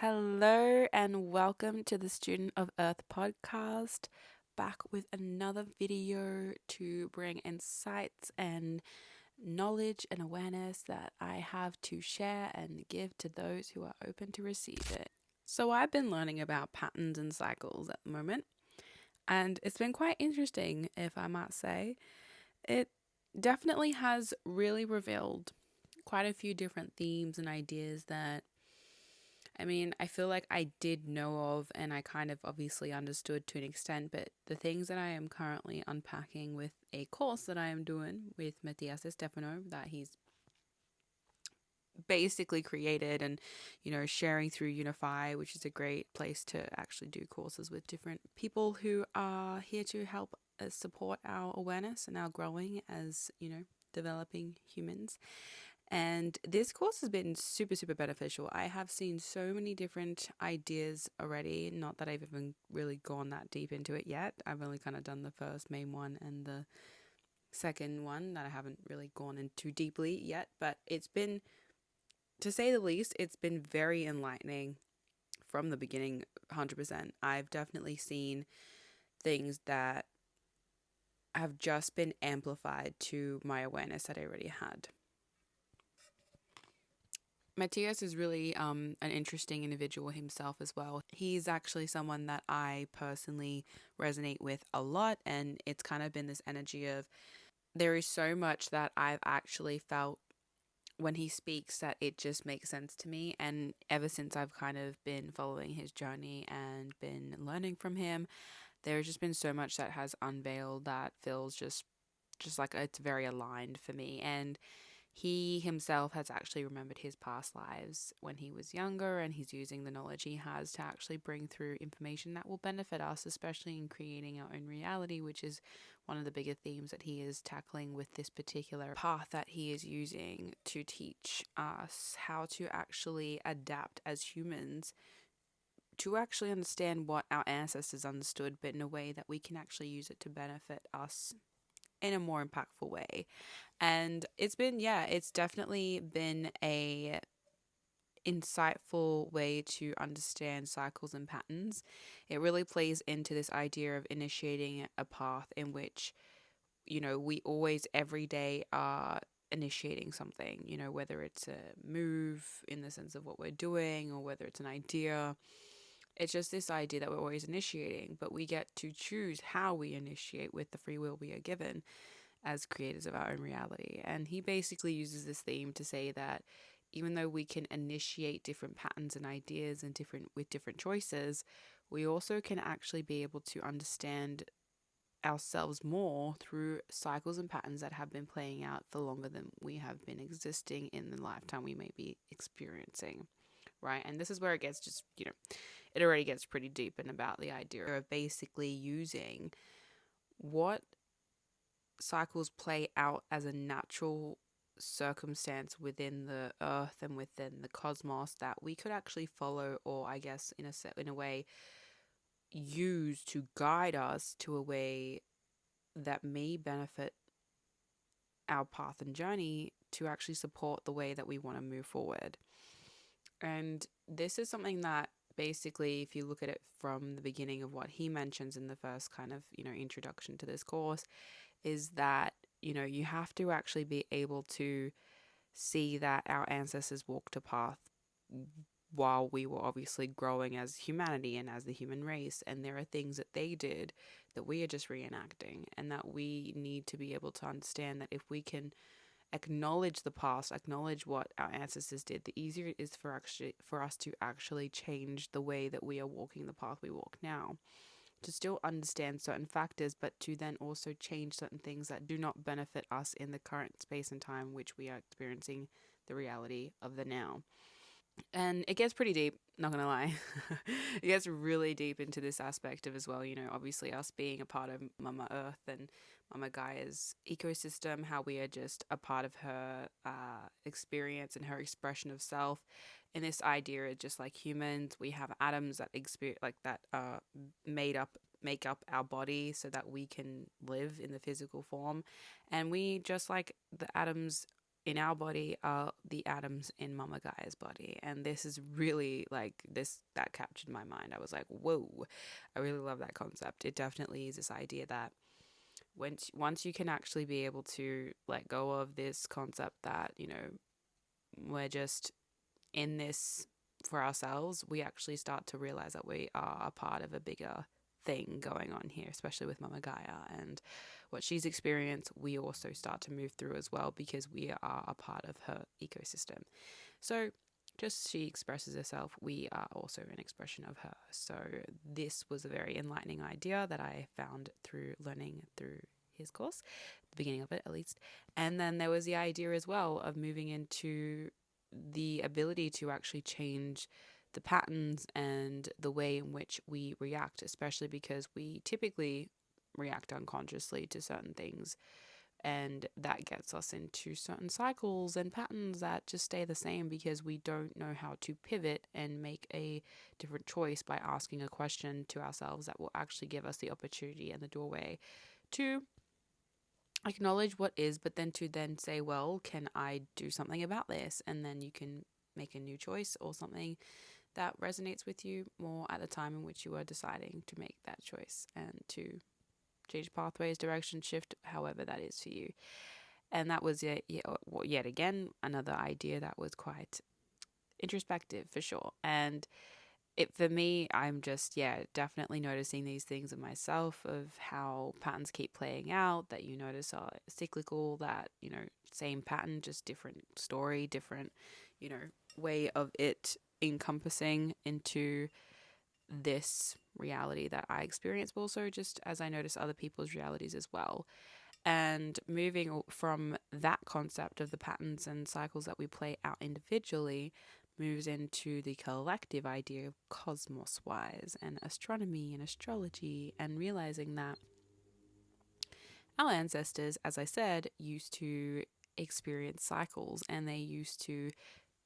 Hello and welcome to the Student of Earth podcast. Back with another video to bring insights and knowledge and awareness that I have to share and give to those who are open to receive it. So, I've been learning about patterns and cycles at the moment, and it's been quite interesting, if I might say. It definitely has really revealed quite a few different themes and ideas that I feel like I did know of and I kind of obviously understood to an extent, but the things that I am currently unpacking with a course that I am doing with Matthias Stefano that he's basically created and, sharing through Unify, which is a great place to actually do courses with different people who are here to help support our awareness and our growing as, developing humans. And this course has been super, super beneficial. I have seen so many different ideas already. Not that I've even really gone that deep into it yet. I've only kind of done the first main one and the second one that I haven't really gone in too deeply yet. But it's been, to say the least, it's been very enlightening from the beginning, 100%. I've definitely seen things that have just been amplified to my awareness that I already had. Matthias is really an interesting individual himself as well. He's actually someone that I personally resonate with a lot, and it's kind of been this energy of there is so much that I've actually felt when he speaks that it just makes sense to me. And ever since I've kind of been following his journey and been learning from him, there's just been so much that has unveiled that feels just like it's very aligned for me. And he himself has actually remembered his past lives when he was younger, and he's using the knowledge he has to actually bring through information that will benefit us, especially in creating our own reality, which is one of the bigger themes that he is tackling with this particular path that he is using to teach us how to actually adapt as humans to actually understand what our ancestors understood, but in a way that we can actually use it to benefit us in a more impactful way. And it's definitely been a insightful way to understand cycles and patterns. It really plays into this idea of initiating a path in which, we always every day are initiating something, whether it's a move in the sense of what we're doing or whether it's an idea. It's just this idea that we're always initiating, but we get to choose how we initiate with the free will we are given as creators of our own reality. And he basically uses this theme to say that even though we can initiate different patterns and ideas and different choices, we also can actually be able to understand ourselves more through cycles and patterns that have been playing out for longer than we have been existing in the lifetime we may be experiencing. Right. And this is where it gets it already gets pretty deep in about the idea of basically using what cycles play out as a natural circumstance within the earth and within the cosmos that we could actually follow, or I guess in a way use to guide us to a way that may benefit our path and journey to actually support the way that we want to move forward. And this is something that basically, if you look at it from the beginning of what he mentions in the first kind of, introduction to this course, is that, you have to actually be able to see that our ancestors walked a path while we were obviously growing as humanity and as the human race. And there are things that they did that we are just reenacting, and that we need to be able to understand that if we can acknowledge the past, acknowledge what our ancestors did, the easier it is for us to actually change the way that we are walking the path we walk now, to still understand certain factors, but to then also change certain things that do not benefit us in the current space and time which we are experiencing the reality of the now. And it gets pretty deep, not gonna lie. It gets really deep into this aspect of as well, obviously us being a part of Mama Earth and Mama Gaia's ecosystem, how we are just a part of her experience and her expression of self. And this idea is just like humans, we have atoms that experience like that make up our body so that we can live in the physical form. And we just like the atoms in our body are the atoms in Mama Gaia's body. And this is really like this that captured my mind. I was like, whoa, I really love that concept. It definitely is this idea that once you can actually be able to let go of this concept that, we're just in this for ourselves, we actually start to realize that we are a part of a bigger thing going on here, especially with Mama Gaia and what she's experienced. We also start to move through as well because we are a part of her ecosystem. So, just she expresses herself, we are also an expression of her. So, this was a very enlightening idea that I found through learning through his course, the beginning of it at least. And then there was the idea as well of moving into the ability to actually change the patterns and the way in which we react, especially because we typically react unconsciously to certain things. And that gets us into certain cycles and patterns that just stay the same because we don't know how to pivot and make a different choice by asking a question to ourselves that will actually give us the opportunity and the doorway to acknowledge what is, but then to then say, well, can I do something about this? And then you can make a new choice or something that resonates with you more at the time in which you are deciding to make that choice and to change pathways, direction, shift, however that is for you. And that was yet again another idea that was quite introspective for sure. And it for me, I'm just definitely noticing these things in myself of how patterns keep playing out that you notice are cyclical, that same pattern, just different story, different way of it encompassing into this reality that I experience, but also just as I notice other people's realities as well. And moving from that concept of the patterns and cycles that we play out individually moves into the collective idea of cosmos wise and astronomy and astrology, and realizing that our ancestors, as I said, used to experience cycles and they used to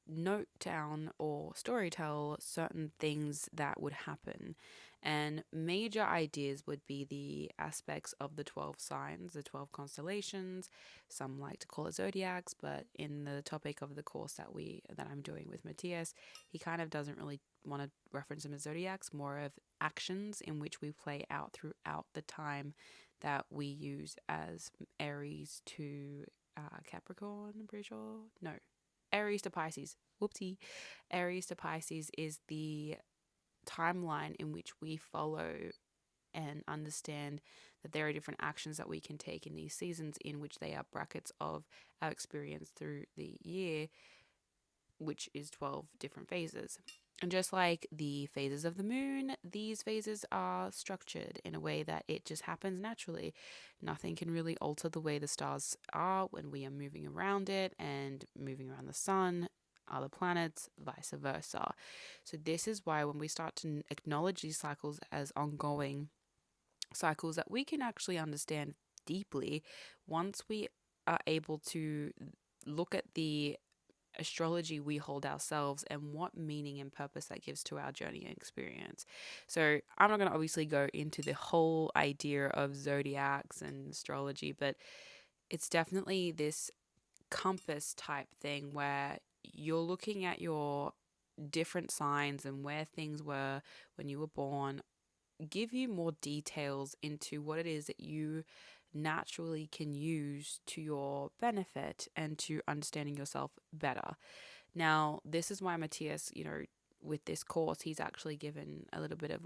note down or storytell certain things that would happen. And major ideas would be the aspects of the 12 signs, the 12 constellations. Some like to call it zodiacs, but in the topic of the course that I'm doing with Matthias, he kind of doesn't really want to reference them as zodiacs, more of actions in which we play out throughout the time that we use as Aries to Capricorn, I'm pretty sure. No, Aries to Pisces. Whoopsie. Aries to Pisces is the timeline in which we follow and understand that there are different actions that we can take in these seasons, in which they are brackets of our experience through the year, which is 12 different phases. And just like the phases of the moon, these phases are structured in a way that it just happens naturally. Nothing can really alter the way the stars are when we are moving around it and moving around the sun, other planets, vice versa. So this is why when we start to acknowledge these cycles as ongoing cycles that we can actually understand deeply, once we are able to look at the astrology we hold ourselves and what meaning and purpose that gives to our journey and experience. So I'm not going to obviously go into the whole idea of zodiacs and astrology, but it's definitely this compass type thing where you're looking at your different signs and where things were when you were born, give you more details into what it is that you naturally can use to your benefit and to understanding yourself better. Now, this is why Matthias, with this course, he's actually given a little bit of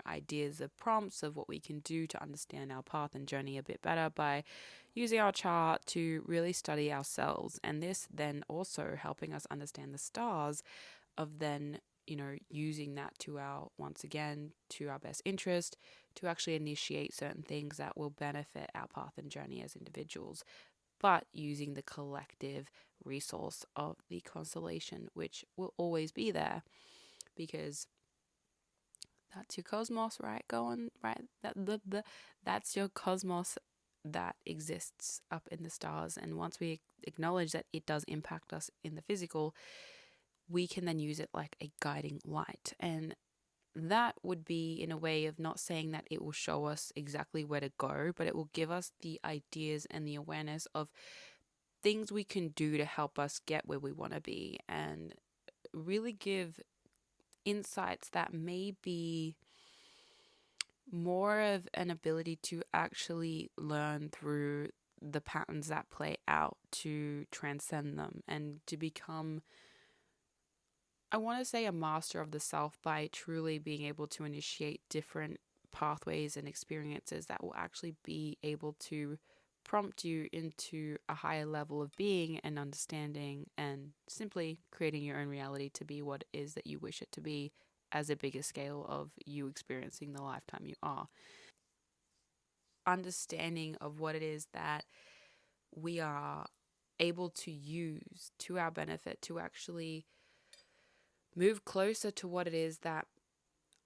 ideas of prompts of what we can do to understand our path and journey a bit better by using our chart to really study ourselves. And this then also helping us understand the stars of then using that to once again to our best interest to actually initiate certain things that will benefit our path and journey as individuals, but using the collective resource of the constellation, which will always be there because that's your cosmos, right? Going right, that's your cosmos that exists up in the stars. And once we acknowledge that it does impact us in the physical, we can then use it like a guiding light. And that would be in a way of not saying that it will show us exactly where to go, but it will give us the ideas and the awareness of things we can do to help us get where we want to be, and really give insights that may be more of an ability to actually learn through the patterns that play out, to transcend them and to become, I want to say, a master of the self by truly being able to initiate different pathways and experiences that will actually be able to prompt you into a higher level of being and understanding, and simply creating your own reality to be what it is that you wish it to be, as a bigger scale of you experiencing the lifetime you are. Understanding of what it is that we are able to use to our benefit to actually move closer to what it is that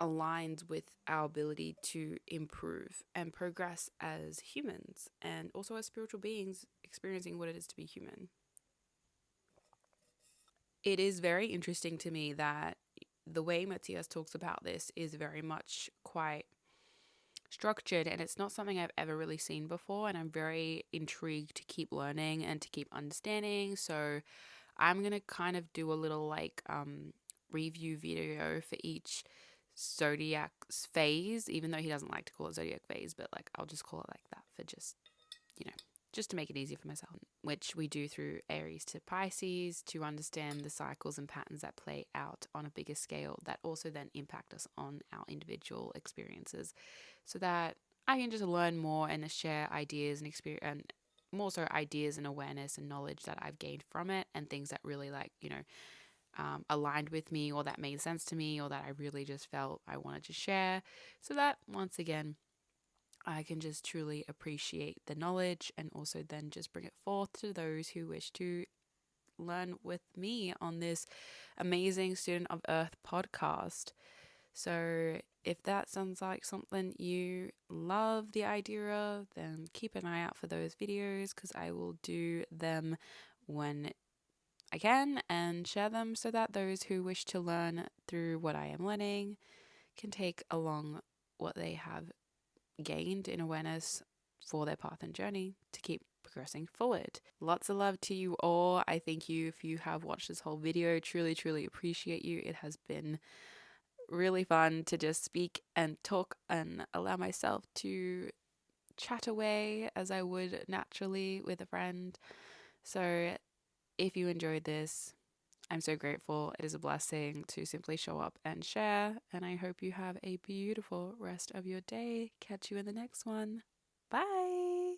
aligns with our ability to improve and progress as humans, and also as spiritual beings experiencing what it is to be human. It is very interesting to me that the way Matthias talks about this is very much quite structured, and it's not something I've ever really seen before, and I'm very intrigued to keep learning and to keep understanding. So I'm going to kind of do a little review video for each zodiac phase, even though he doesn't like to call it zodiac phase, but like I'll just call it like that for just, you know, just to make it easier for myself, which we do through Aries to Pisces, to understand the cycles and patterns that play out on a bigger scale that also then impact us on our individual experiences, so that I can just learn more and share ideas and experience, and more so ideas and awareness and knowledge that I've gained from it, and things that really aligned with me, or that made sense to me, or that I really just felt I wanted to share, so that once again I can just truly appreciate the knowledge and also then just bring it forth to those who wish to learn with me on this amazing Student of Earth podcast. So if that sounds like something you love the idea of, then keep an eye out for those videos, because I will do them when I can and share them, so that those who wish to learn through what I am learning can take along what they have gained in awareness for their path and journey to keep progressing forward. Lots of love to you all. I thank you if you have watched this whole video. Truly, truly appreciate you. It has been really fun to just speak and talk and allow myself to chat away as I would naturally with a friend. So if you enjoyed this, I'm so grateful. It is a blessing to simply show up and share. And I hope you have a beautiful rest of your day. Catch you in the next one. Bye.